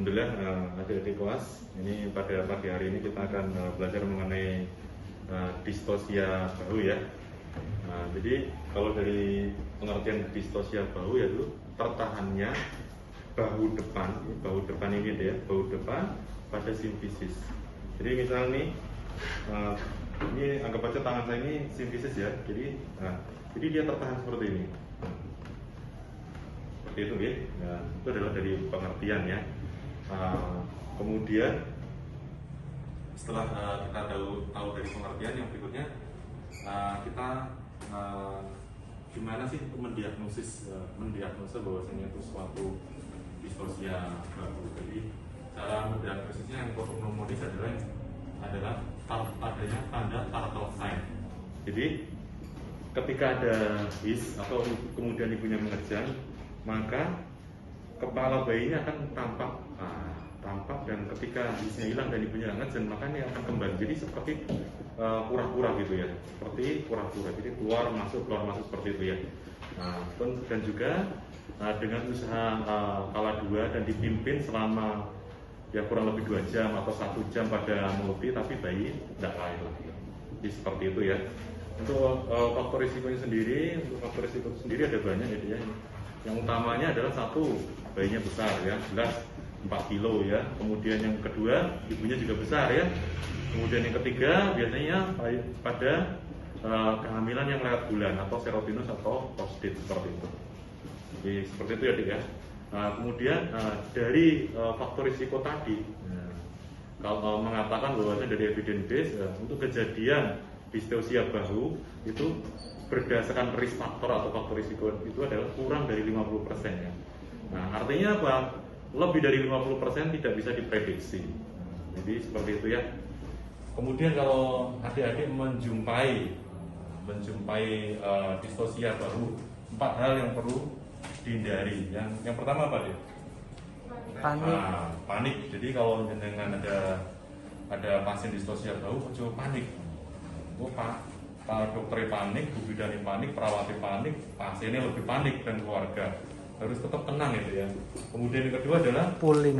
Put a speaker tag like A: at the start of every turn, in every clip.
A: Alhamdulillah adik-adik kelas, ini pada pagi hari ini kita akan belajar mengenai distosia bahu ya. Jadi kalau dari pengertian distosia bahu yaitu tertahannya bahu depan ini ya, bahu depan pada simfisis. Jadi misalnya nih, ini anggap aja tangan saya ini simfisis ya. Jadi dia tertahan seperti ini. Seperti itu ya. Nah, itu adalah dari pengertian ya. Kemudian setelah kita tahu dari pengertian, yang berikutnya kita gimana sih untuk mendiagnosa bahwasanya itu suatu distosia bahu. Jadi cara mendiagnosisnya yang ortonomonis adalah adanya tanda turtle sign. Jadi ketika ada his atau kemudian ibunya mengejan, maka kepala bayinya akan tampak dan ketika hisnya hilang dan ibunya ngejan, maka ini akan kembali jadi seperti kura-kura gitu ya, seperti kura-kura, jadi keluar masuk seperti itu ya. Dan juga dengan usaha kala dua dan dipimpin selama ya kurang lebih 2 jam atau 1 jam pada multi, tapi bayi tidak lain lagi. Jadi seperti itu ya. Untuk faktor risikonya sendiri, ada banyak gitu ya. Yang utamanya adalah satu, bayinya besar ya, jelas 4 kilo ya. Kemudian yang kedua, ibunya juga besar ya. Kemudian yang ketiga, biasanya pada kehamilan yang lewat bulan atau serotinus atau postit seperti itu. Jadi seperti itu ya Dik ya. Kemudian dari faktor risiko tadi, kalau mengatakan bahwasanya dari evidence base untuk kejadian distosia bahu itu berdasarkan risk factor atau faktor risiko itu adalah kurang dari 50% ya. Nah, artinya apa? Lebih dari 50% tidak bisa diprediksi. Jadi seperti itu ya. Kemudian kalau adik-adik menjumpai distosia bahu, 4 hal yang perlu dihindari. Yang pertama apa dia? Panik. Jadi kalau dengan ada pasien distosia bahu, coba panik. Pak dokter panik, bu bidani panik, perawat panik, pasiennya lebih panik dan keluarga harus tetap tenang gitu ya. Kemudian yang kedua adalah
B: pulling.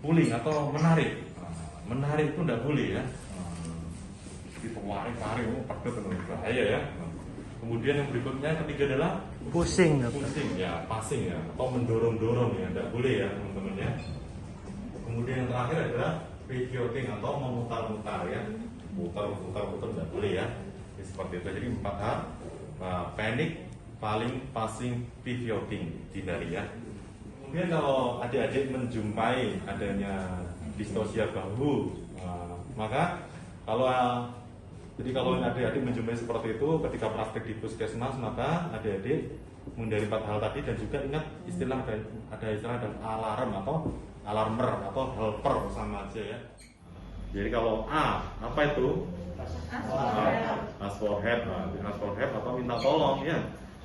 A: Pulling atau menarik. Menarik itu tidak boleh ya. Jadi tarik, padat bahaya ya. Kemudian yang berikutnya ketiga adalah
B: Pusing
A: ya, passing ya, atau mendorong ya, tidak boleh ya teman-teman ya. Kemudian yang terakhir adalah pivoting atau memutar-mutar ya. Mutar tidak boleh ya. Jadi seperti itu. Jadi 4 hal: panic, paling, passing, pivoting dihindari ya. Kemudian kalau adik-adik menjumpai adanya distosia bahu, maka kalau adik-adik menjumpai seperti itu ketika praktek di puskesmas, maka adik-adik menghindari 4 hal tadi dan juga ingat ada istilah alarm atau alarmer atau helper sama aja ya. Jadi kalau apa itu? Ask for help atau minta tolong ya.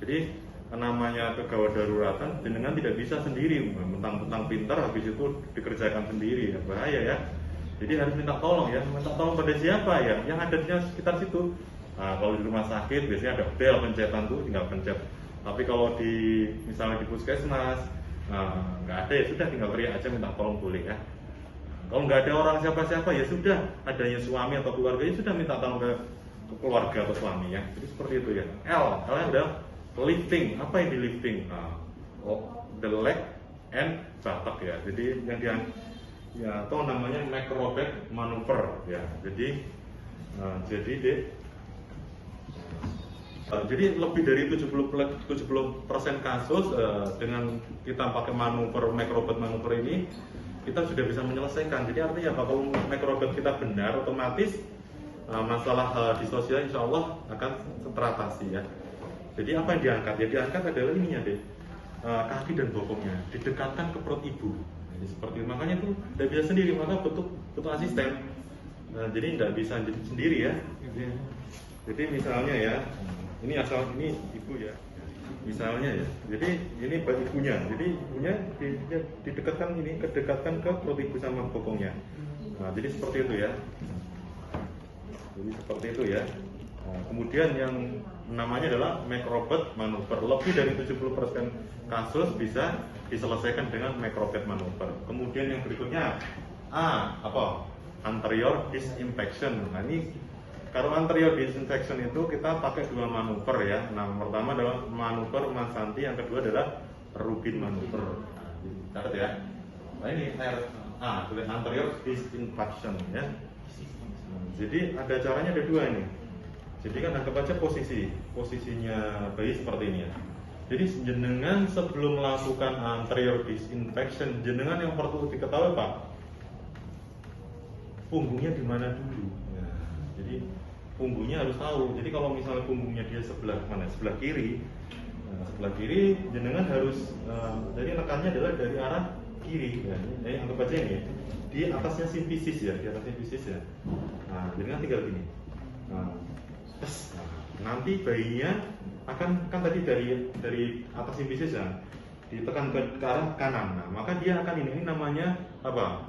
A: Jadi namanya kegawat daruratan, jenengan tidak bisa sendiri mentang-mentang pintar habis itu dikerjakan sendiri ya, bahaya ya. Jadi harus minta tolong ya. Minta tolong pada siapa ya? Yang ada di sekitar situ. Kalau di rumah sakit biasanya ada bel pencetan tuh, tinggal pencet. Tapi kalau misalnya di puskesmas nggak ada ya sudah, tinggal teriak aja minta tolong boleh ya. Kalau nggak ada orang siapa-siapa ya sudah, adanya suami atau keluarga ya sudah minta tolong ke keluarga atau suami ya. Jadi seperti itu ya. L adalah lifting. Apa yang di lifting? The leg and buttock ya. Jadi yang atau namanya macrobed maneuver ya. Jadi lebih dari 70% kasus dengan kita pakai macrobed maneuver ini kita sudah bisa menyelesaikan. Jadi artinya apa? Kalau macrobed kita benar, otomatis masalah distosia insya Allah akan teratasi ya. Jadi apa yang diangkat? Ya diangkat adalah ininya deh, kaki dan bokongnya didekatkan ke perut ibu. Jadi seperti itu. Makanya itu tidak bisa sendiri, maka butuh asisten. Jadi tidak bisa sendiri ya. Jadi misalnya ya, ini ibu ya. Misalnya ya, jadi ini ibunya, kedekatkan ke perut ibu sama bokongnya. Jadi seperti itu ya. Kemudian yang namanya adalah macrobed maneuver. Lebih dari 70% kasus bisa diselesaikan dengan macrobed manuver. Kemudian yang berikutnya anterior disinfection. Nah ini kalau anterior disinfection itu kita pakai dua manuver ya. Nah pertama adalah manuver Masanti, yang kedua adalah Rubin manuver. Nah, catat ya. Nah ini anterior disinfection ya. Jadi ada caranya, ada dua ini. Jadi kan anggap aja posisinya bayi seperti ini ya. Jadi jenengan sebelum melakukan anterior disinfection, jenengan yang perlu diketahui Pak, punggungnya di mana dulu. Nah, jadi punggungnya harus tahu. Jadi kalau misalnya punggungnya dia sebelah mana? Sebelah kiri. Nah, sebelah kiri jenengan harus jadi nekannya adalah dari arah kiri. Ya. Jadi anggap aja ini di atasnya simpisis ya, di atasnya simpisis ya. Nah, jenengan tinggal gini. Nanti bayinya akan kan tadi dari atas simpisis ya, ditekan ke arah kanan. Nah, maka dia akan ini namanya apa?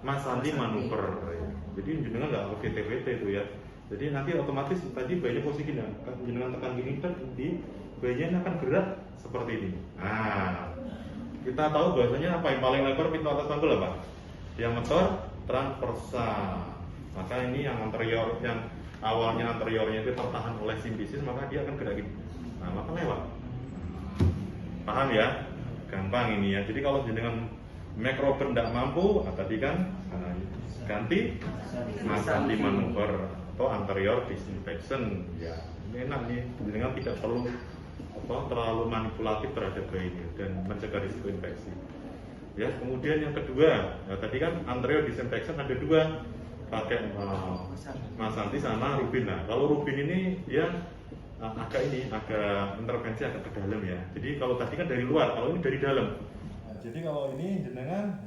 A: Masanti manuver. Jadi jenengan nggak VT-VT itu ya. Jadi nanti otomatis tadi bayinya posisi gini, jenengan tekan gini di bayinya akan gerak seperti ini. Nah, kita tahu bahwasanya apa yang paling lebar pintu atas panggul apa? Diameter transversal. Maka ini yang anterior, yang awalnya anteriornya itu tertahan oleh simpisis, maka dia akan gerak gini. Nah, maka lewat. Paham ya? Gampang ini ya. Jadi kalau jenengan macrobed tidak mampu, tadi kan ganti Masanti manuver atau anterior disinfection. Ya, ini enak nih. Jenengan tidak perlu terlalu manipulatif terhadap bayi ini dan mencegah risiko infeksi. Ya, kemudian yang kedua, tadi kan anterior disinfection ada dua, pakai Masanti sama Rubin. Nah, kalau Rubin ini dia agak intervensi agak ke dalam ya. Jadi kalau tadi kan dari luar, kalau ini dari dalam. Jadi kalau ini jenengan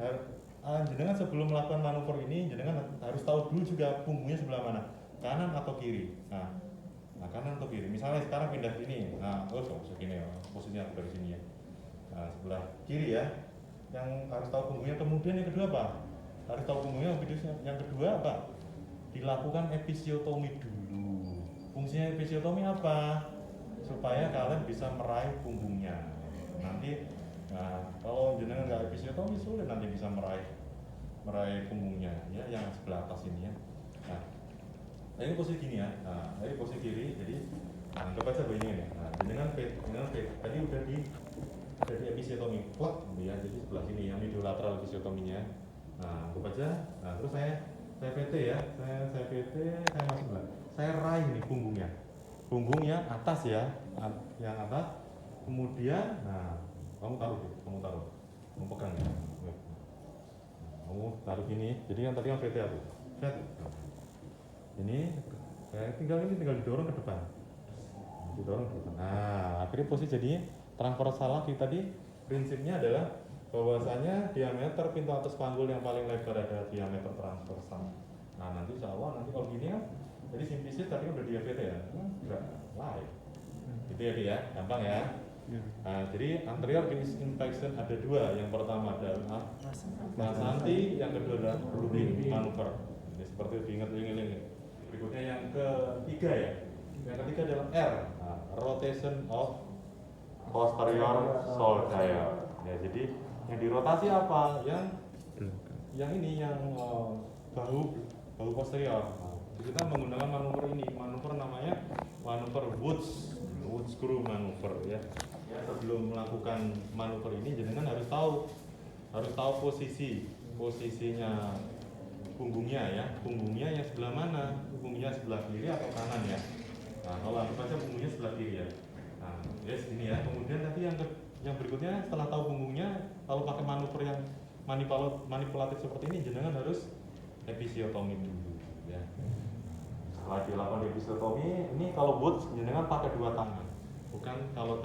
A: sebelum melakukan manuver ini jenengan harus tahu dulu juga punggungnya sebelah mana, kanan atau kiri. Nah kanan atau kiri. Misalnya sekarang pindah sini, segini ya, posisinya dari sini ya. Nah, sebelah kiri ya. Yang harus tahu punggungnya. Kemudian yang kedua apa? Harus tahu punggungnya. Yang kedua apa? Dilakukan episiotomi dulu. Fungsinya episiotomi apa? Supaya kalian bisa meraih punggungnya. Nanti kalau jenengan nggak episiotomi sulit nanti bisa meraih punggungnya ya, yang sebelah atas ini ya. Nah ini posisi gini ya. Nah ini posisi kiri. Jadi anggap aja begini ya. Nah jenengan tadi udah di episiotomi plak ya. Jadi sebelah sini yang mediolateral episiotominya. Nah anggap aja. Nah terus saya PT ya. Saya PT, saya masuk lah. Saya raih nih punggungnya. Punggungnya atas ya. Yang atas. Kemudian kamu taruh, kamu pegang ya. Kamu taruh gini. Jadi yang tadi yang VT aku. Set. Ini tinggal didorong ke depan. Nah, akhirnya posisi jadi transversal lagi. Tadi prinsipnya adalah bahwasanya diameter pintu atas panggul yang paling lebar ada diameter transversal. Nah, nanti insya Allah kalau gini kan, jadi simpisis tadi udah di VT ya, enggak lain. Gitu ya, ya, gampang ya. Nah, jadi anterior disinfection ada dua. Yang pertama adalah Masanti, yang kedua adalah Rubin manuver. Ini seperti diingat-ingat. Berikutnya yang ketiga ya. Yang ketiga adalah R, rotation of posterior shoulder. Ya, jadi yang dirotasi apa? Yang ini yang bahu posterior. Kita menggunakan manuver ini. Manuver namanya manuver Woods screw manuver ya. Sebelum melakukan manuver ini jenengan harus tahu posisinya punggungnya ya. Punggungnya yang sebelah mana? Punggungnya sebelah kiri atau kanan ya. Nah, kalau anggap aja punggungnya sebelah kiri ya. Nah, ini ya. Kemudian nanti yang berikutnya setelah tahu punggungnya, kalau pakai manuver yang manipulatif seperti ini jenengan harus episiotomi dulu ya. Setelah dilakukan episiotomi, ini kalau Woods jenengan pakai dua tangan. Bukan kalau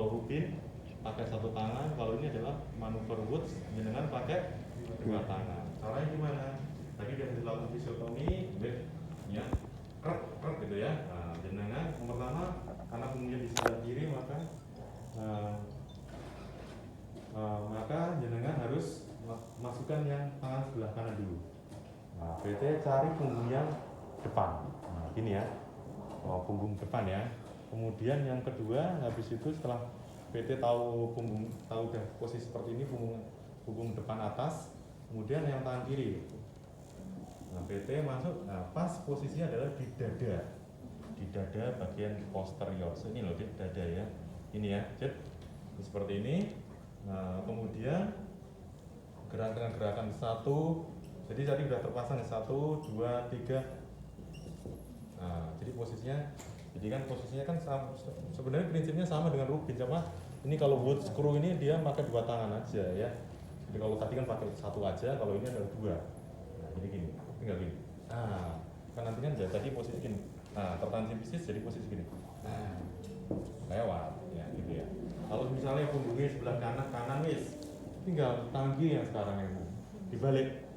A: Rubin pakai satu tangan, kalau ini adalah manuver Woods jenengan pakai dua tangan. Caranya gimana? Tadi dia dilakukan episiotomi, ya, krek gitu ya. Nah, jenengan yang pertama karena punggungnya di sebelah kiri maka jenengan harus masukkan yang tangan sebelah kanan dulu. Nah, PT cari punggungnya depan. Nah, gini ya. Punggung depan ya. Kemudian yang kedua, habis itu setelah PT tahu udah posisi seperti ini, punggung depan atas, kemudian yang tangan kiri. Nah, PT masuk, nah pas posisinya adalah di dada bagian posterior. So, ini loh dada ya, ini ya, seperti ini. Nah, kemudian gerakan satu, jadi tadi udah terpasang 1, 2, 3. Nah, jadi posisinya kan sebenarnya prinsipnya sama dengan rubin, cuma ini kalau wood screw ini dia pakai 2 tangan aja ya. Jadi kalau tadi kan pakai 1 aja, kalau ini ada 2. Nah, jadi gini, tinggal gini. Nah, kan nanti kan tadi posisi gini. Nah, tertahan simpisis jadi posisi gini. Nah, lewat ya gitu ya. Kalau misalnya punggungnya sebelah kanan wis, tinggal tangan kiri yang sekarang yang dibalik.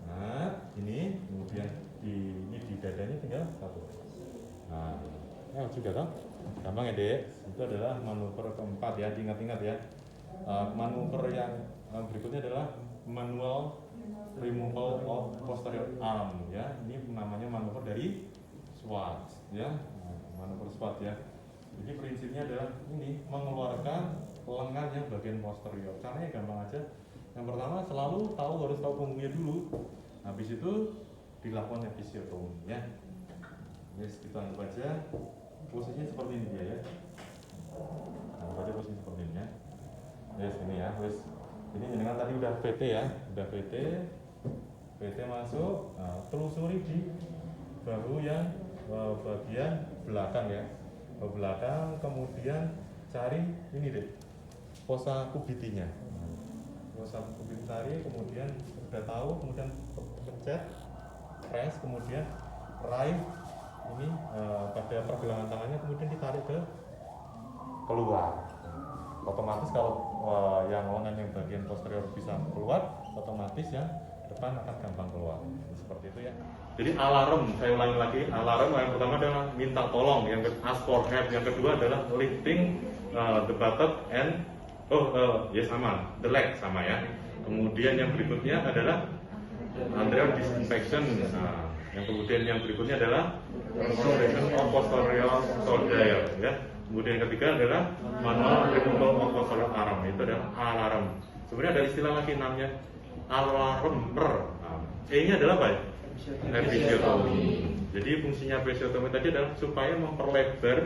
A: Nah, ini kemudian ini di dadanya tinggal 1. Nah, juga kan? Gampang ya, Dek. Itu adalah manuver keempat ya, diingat-ingat ya. Manuver yang berikutnya adalah manual removal of posterior arm ya. Ini namanya manuver dari SWAT ya. Manuver SWAT ya. Jadi prinsipnya adalah ini, mengeluarkan lengan yang bagian posterior. Caranya gampang aja. Yang pertama selalu harus tahu punggungnya dulu. Habis itu dilakukan episiotomi ya. Yes, kita anggap aja posisinya seperti ini dia ya. Anggap aja posisi seperti ini ya. Yes, ini ya. Yes. Ini dengan tadi udah PT ya, PT masuk, telusuri di bahu yang bagian belakang ya. Belakang, kemudian cari ini deh, fossa cubitinya. Fossa cubit cari, kemudian udah tahu, kemudian pencet, press, kemudian raih ini pada pergelangan tangannya, kemudian ditarik keluar. Otomatis kalau yang lengan yang bagian posterior bisa keluar, otomatis yang depan akan gampang keluar. Seperti itu ya. Jadi alarm, saya ulangi lagi, alarm yang pertama adalah minta tolong, yang ask for help, yang kedua adalah lifting the buttock and sama, the leg sama ya. Kemudian yang berikutnya adalah anterior disinfection. Nah, yang berikutnya adalah restoration of posterior shoulder ya. Kemudian yang ketiga adalah manual removal of posterior arm, itu adalah alarm. Sebenarnya ada istilah lagi namanya alarmer. E-nya adalah apa ya? Episiotomi. Jadi fungsinya episiotomi tadi adalah supaya memperlebar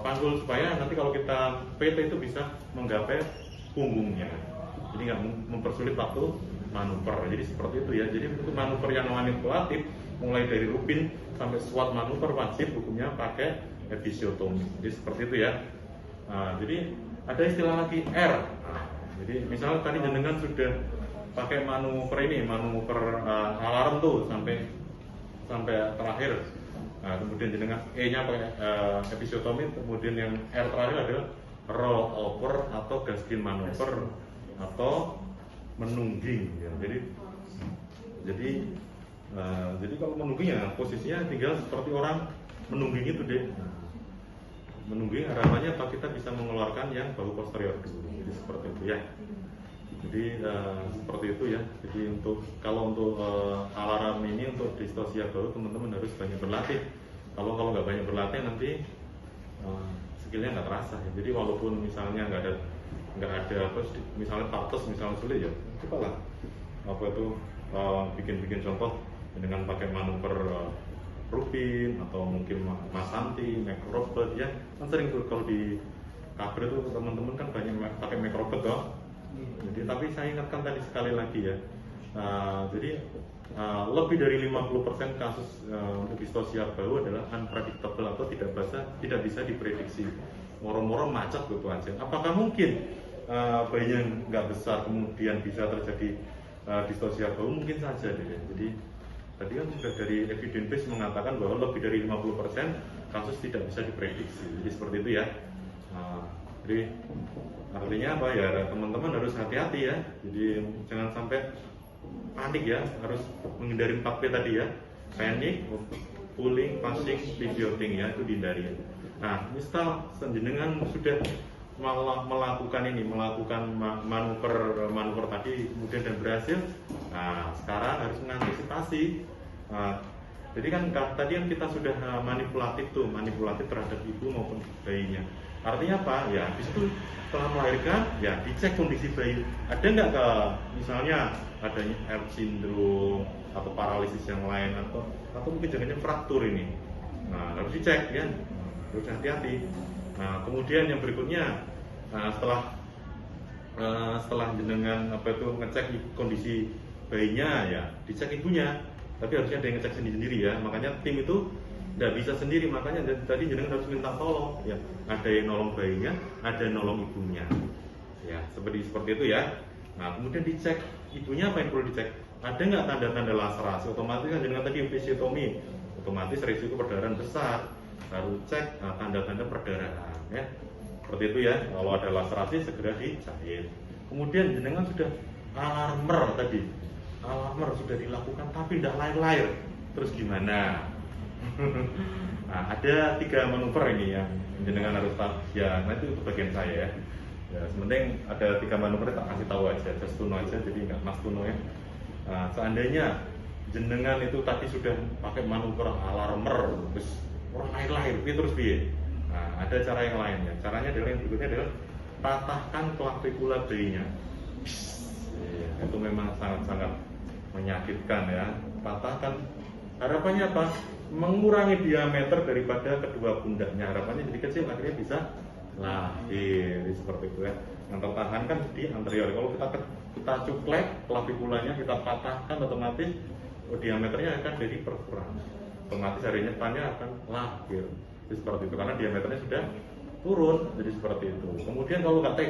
A: panggul, supaya nanti kalau kita PT itu bisa menggapai punggungnya. Jadi nggak mempersulit waktu manuver. Jadi seperti itu ya. Jadi untuk manuver yang manipulatif, mulai dari rubin sampai SWAT manuver, wajib hukumnya pakai episiotomi. Jadi seperti itu ya. Jadi ada istilah lagi R. Jadi misalnya tadi jenengan sudah pakai manuver alarm tuh sampai terakhir. Nah, kemudian jenengan E-nya pakai episiotomi, kemudian yang R terakhir adalah roll over atau gaskin manuver atau menungging ya. Jadi kalau menungging ya posisinya tinggal seperti orang menungging itu deh. Menungging harapannya kita bisa mengeluarkan yang bahu posterior dulu. Jadi seperti itu ya. Jadi seperti itu ya. Jadi kalau untuk alarm ini untuk distosia bahu, teman-teman harus banyak berlatih. Kalau nggak banyak berlatih nanti skillnya nggak terasa ya. Jadi walaupun misalnya nggak ada misalnya partos misalnya sulit ya, coba lah bikin contoh dengan pakai manuver Rubin atau mungkin Mas Santi, Mac Robert ya, kan sering tuh kalau di kabar itu teman-teman kan banyak pakai Mac Robert toh. Jadi tapi saya ingatkan tadi sekali lagi ya, jadi lebih dari 50% kasus untuk distosia bahu adalah unpredictable atau tidak bisa diprediksi. Moro-moro macet gitu aja. Apakah mungkin bayinya nggak besar kemudian bisa terjadi distosia bahu? Mungkin saja deh. Jadi tadi kan sudah dari evidence base mengatakan bahwa lebih dari 50% kasus tidak bisa diprediksi. Jadi seperti itu ya. Jadi artinya apa ya, teman-teman harus hati-hati ya. Jadi jangan sampai panik ya, harus menghindari 4P tadi ya. Panic, pulling, passing, pivoting ya, itu dihindari. Nah, misal jenengan sudah melakukan manuver tadi kemudian dan berhasil. Nah, sekarang harus mengantisipasi. Jadi kan tadi kan kita sudah manipulatif terhadap ibu maupun bayinya. Artinya apa? Ya di situ setelah melahirkan ya dicek kondisi bayi. Ada nggak ke misalnya adanya Erb's syndrome atau paralisis yang lain atau mungkin jangan fraktur ini. Nah, harus dicek ya. Harus hati-hati. Nah, kemudian yang berikutnya setelah jenengan ngecek kondisi bayinya ya dicek ibunya, tapi harusnya ada yang ngecek sendiri ya. Makanya tim itu tidak bisa sendiri, makanya tadi jenengan harus minta tolong ya, ada yang nolong bayinya, ada yang nolong ibunya ya, seperti itu ya. Nah, kemudian dicek ibunya, apa yang perlu dicek, ada nggak tanda-tanda laserasi. Otomatis kan jenengan tadi episiotomi, otomatis risiko perdarahan besar, baru cek tanda-tanda perdarahan ya, seperti itu ya. Kalau ada laserasi segera dijahit. Kemudian jenengan sudah alarmer sudah dilakukan tapi tidak lahir, terus gimana? Nah, ada 3 manuver ini yang jenengan harus tahu ya. Nanti itu bagian saya ya. Ya, sementing ada 3 manuver tak kasih tahu aja, just Tuno aja, jadi nggak Mas Tuno ya. Nah, seandainya jenengan itu tadi sudah pakai manuver alarmer, terus orang lahir, terus piye? Nah, ada cara yang lain ya. Caranya adalah yang berikutnya adalah patahkan klavikula bayinya. Ya, itu memang sangat-sangat menyakitkan ya. Patahkan. Harapannya apa? Mengurangi diameter daripada kedua pundaknya. Harapannya jadi kecil, akhirnya bisa lahir seperti itu ya. Yang tertahankan di anterior. Kalau kita cuplek klavikulanya, kita patahkan, otomatis diameternya akan jadi berkurang. Otomatis hari depannya akan lahir. Jadi seperti itu karena diameternya sudah turun. Jadi seperti itu. Kemudian kalau nggak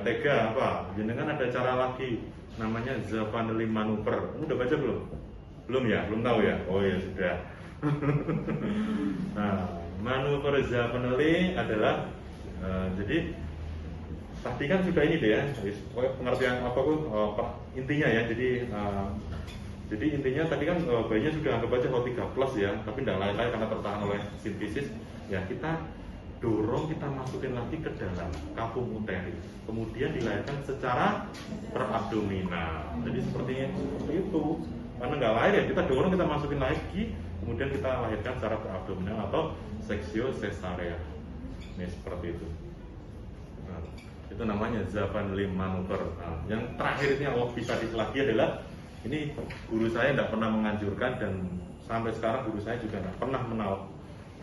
A: tega, apa? Jenengan ada cara lagi, namanya Zavanelli manuver. Udah baca belum? Belum ya? Belum tahu ya? Oh ya sudah. Nah, manuver Zavanelli adalah jadi tadi kan sudah ini deh ya. Pengertian intinya ya. Jadi intinya tadi kan bayinya sudah anggap aja O3 plus ya, tapi tidak lain-lain karena tertahan oleh sintesis. Ya kita dorong, kita masukin lagi ke dalam kapung uteris, kemudian dilahirkan secara perabdominal. Jadi seperti itu. Karena nggak lahir ya, kita dorong, kita masukin lagi, kemudian kita lahirkan secara perabdominal atau seksio cesarea. Ini seperti itu. Nah, itu namanya Zavanelli manuver. Nah, yang terakhir ini yang lebih sadis lagi adalah ini guru saya tidak pernah menganjurkan, dan sampai sekarang guru saya juga tidak pernah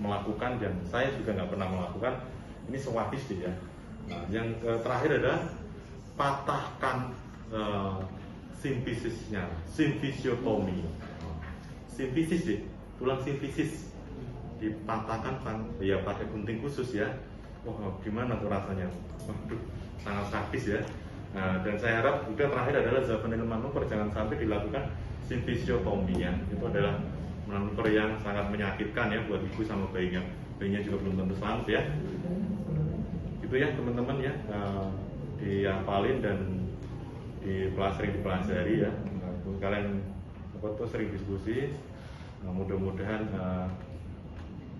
A: melakukan, dan saya juga nggak pernah melakukan. Ini sewatis sih ya. Nah, yang terakhir adalah patahkan simfisisnya, simfisiotomi. Simfisis sih, tulang simfisis dipatahkan ya pakai gunting khusus ya. Wah, gimana tuh rasanya? Waduh, sangat sadis ya. Nah, dan saya harap juga terakhir adalah Zavanelli manuver, jangan sampai dilakukan simfisiotomi ya. Itu adalah manuver yang sangat menyakitkan ya buat ibu sama bayinya. Bayinya juga belum tentu selamat ya. Itu ya teman-teman ya, dihafalin dan sering dipelajari ya. Kalian sering diskusi. Mudah-mudahan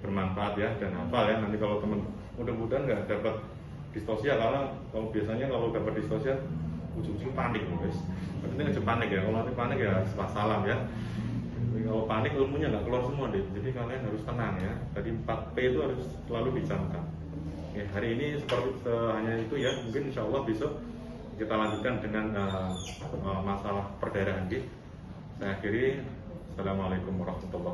A: bermanfaat ya dan hafal ya. Nanti kalau teman mudah-mudahan nggak dapat distosia, karena kalau biasanya kalau dapat distosia ujung-ujung panik guys. Penting aja panik ya. Kalau nanti panik ya salam ya. Jadi kalau panik ilmunya nggak keluar semua deh. Jadi kalian harus tenang ya. Tadi 4P itu harus selalu dicamkan. Oke, hari ini seperti hanya itu ya. Mungkin insya Allah besok kita lanjutkan dengan masalah perdarahan. Saya akhiri. Assalamualaikum warahmatullahi wabarakatuh.